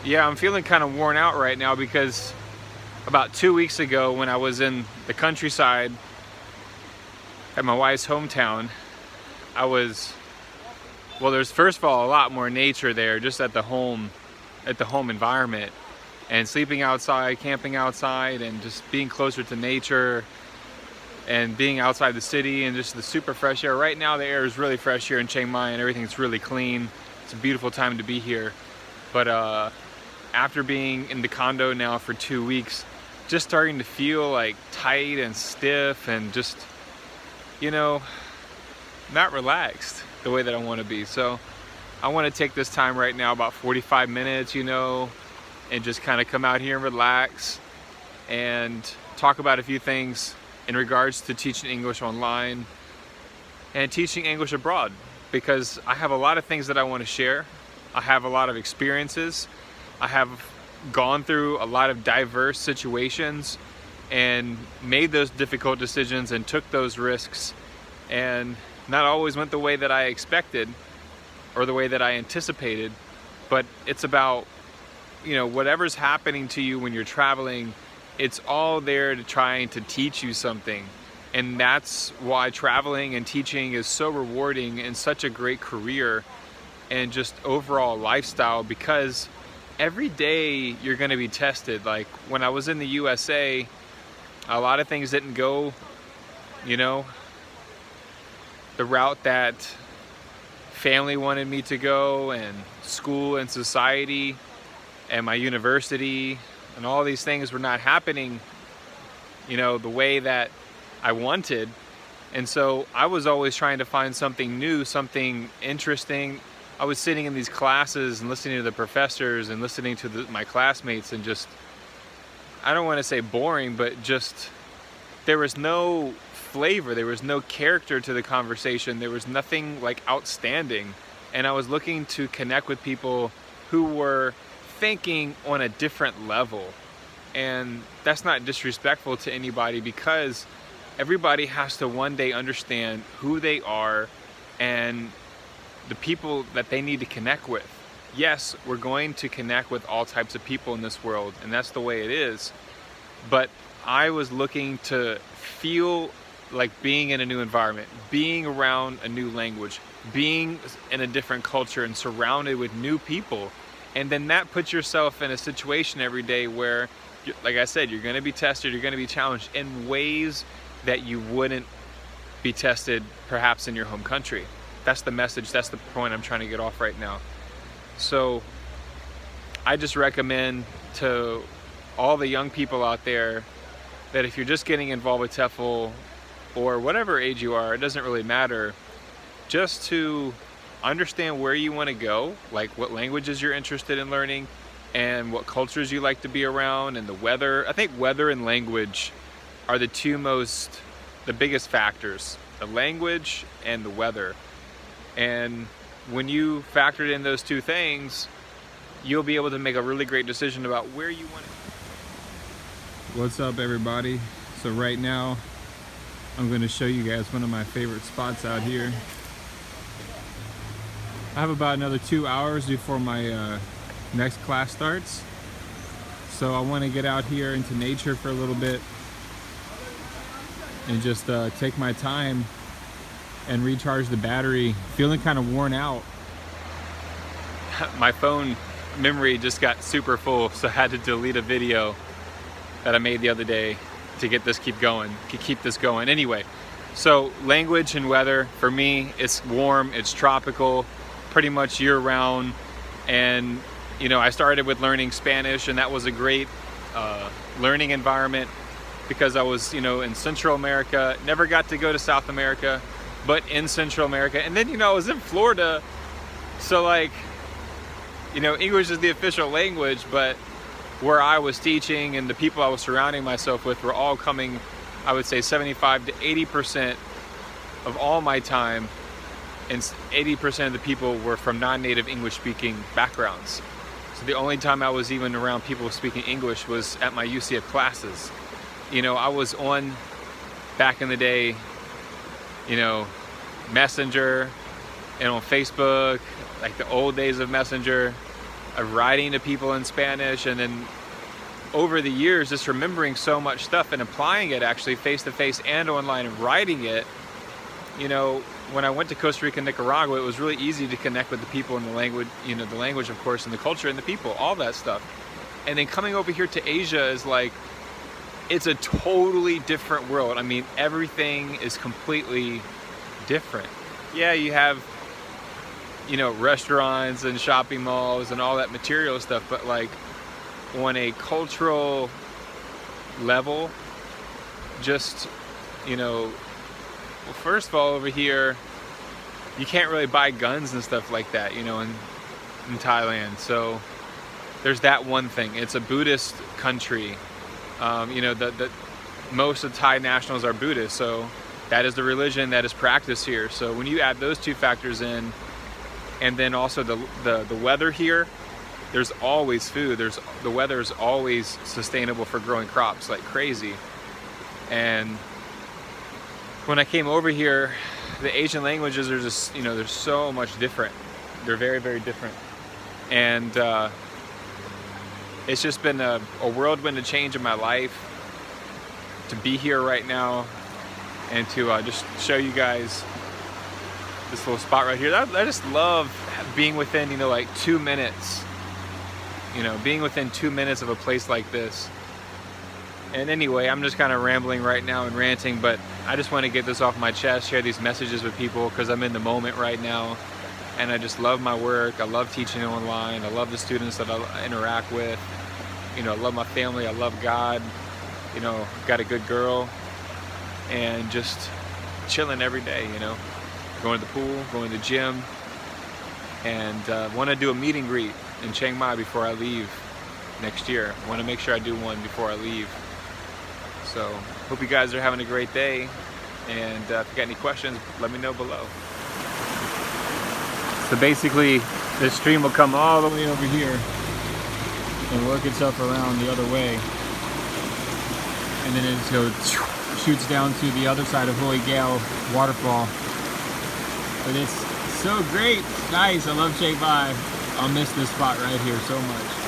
Yeah, I'm feeling kind of worn out right now because about 2 weeks ago when I was in the countryside at my wife's hometown, well, there's first of all a lot more nature there just at the home environment, and sleeping outside, camping outside, and just being closer to nature and being outside the city and just the super fresh air. Right now the air is really fresh here in Chiang Mai and everything's really clean. It's a beautiful time to be here. But after being in the condo now for 2 weeks, just starting to feel like tight and stiff and just, you know, not relaxed the way that I want to be. So I want to take this time right now, about 45 minutes, and just kind of come out here and relax and talk about a few things in regards to teaching English online and teaching English abroad, because I have a lot of things that I want to share. I have a lot of experiences. I have gone through a lot of diverse situations and made those difficult decisions and took those risks, and not always went the way that I expected or the way that I anticipated. But it's about, whatever's happening to you when you're traveling, it's all there to try to teach you something. And that's why traveling and teaching is so rewarding and such a great career and just overall lifestyle, because every day you're going to be tested. Like when I was in the USA, a lot of things didn't go, the route that family wanted me to go, and school and society and my university and all these things were not happening, the way that I wanted. And so I was always trying to find something new, something interesting. I was sitting in these classes and listening to the professors and listening to my classmates, and just, I don't want to say boring, but just, there was no flavor, there was no character to the conversation, there was nothing like outstanding. And I was looking to connect with people who were thinking on a different level. And that's not disrespectful to anybody, because everybody has to one day understand who they are and the people that they need to connect with. Yes, we're going to connect with all types of people in this world, and that's the way it is. But I was looking to feel like being in a new environment, being around a new language, being in a different culture and surrounded with new people. And then that puts yourself in a situation every day where, like I said, you're going to be tested, you're going to be challenged in ways that you wouldn't be tested perhaps in your home country. That's the message, that's the point I'm trying to get off right now. So I just recommend to all the young people out there that if you're just getting involved with TEFL, or whatever age you are, it doesn't really matter, just to understand where you want to go, like what languages you're interested in learning and what cultures you like to be around, and the weather. I think weather and language are the biggest factors, the language and the weather. And when you factor in those two things, you'll be able to make a really great decision about where you want to. What's up, everybody? So right now I'm going to show you guys one of my favorite spots out here. I have about another 2 hours before my next class starts, so I want to get out here into nature for a little bit and just take my time and recharge the battery. Feeling kind of worn out. My phone memory just got super full, so I had to delete a video that I made the other day to keep this going. Anyway, so language and weather, for me, it's warm, it's tropical, pretty much year round. And I started with learning Spanish, and that was a great learning environment, because I was in Central America, never got to go to South America, but in Central America. And then I was in Florida, so English is the official language, but where I was teaching and the people I was surrounding myself with were all coming, I would say 75 to 80% of all my time, and 80% of the people were from non-native English speaking backgrounds. So the only time I was even around people speaking English was at my UCF classes. I was on, back in the day, Messenger and on Facebook, like the old days of Messenger. of writing to people in Spanish, and then over the years just remembering so much stuff and applying it actually face to face and online and writing it. You know, when I went to Costa Rica and Nicaragua, it was really easy to connect with the people and the language, you know, the language of course, and the culture and the people, all that stuff. And then coming over here to Asia is like, it's a totally different world. I mean, everything is completely different. Yeah, you have, you know, restaurants and shopping malls and all that material stuff, but like on a cultural level, just, you know, well, first of all, over here, you can't really buy guns and stuff like that, you know, in Thailand. So there's that one thing. It's a Buddhist country. You know, most of Thai nationals are Buddhist, so that is the religion that is practiced here. So when you add those two factors in, and then also the weather here, there's always food. The weather is always sustainable for growing crops like crazy. And when I came over here, the Asian languages are just, you know, they're so much different. They're very, very different. And it's just been a whirlwind of change in my life to be here right now and to just show you guys this little spot right here. I just love being within, you know, like 2 minutes. You know, being within 2 minutes of a place like this. And anyway, I'm just kind of rambling right now and ranting, but I just want to get this off my chest, share these messages with people because I'm in the moment right now. And I just love my work. I love teaching online. I love the students that I interact with. You know, I love my family. I love God. You know, got a good girl. And just chilling every day, you know. Going to the pool, going to the gym. And want to do a meet and greet in Chiang Mai before I leave next year. Want to make sure I do one before I leave. So, hope you guys are having a great day. And if you got any questions, let me know below. So basically, this stream will come all the way over here and work itself around the other way. And then it just goes, shoots down to the other side of Holy Gale waterfall. But it's so great. Nice. I love Chiang Mai. I'll miss this spot right here so much.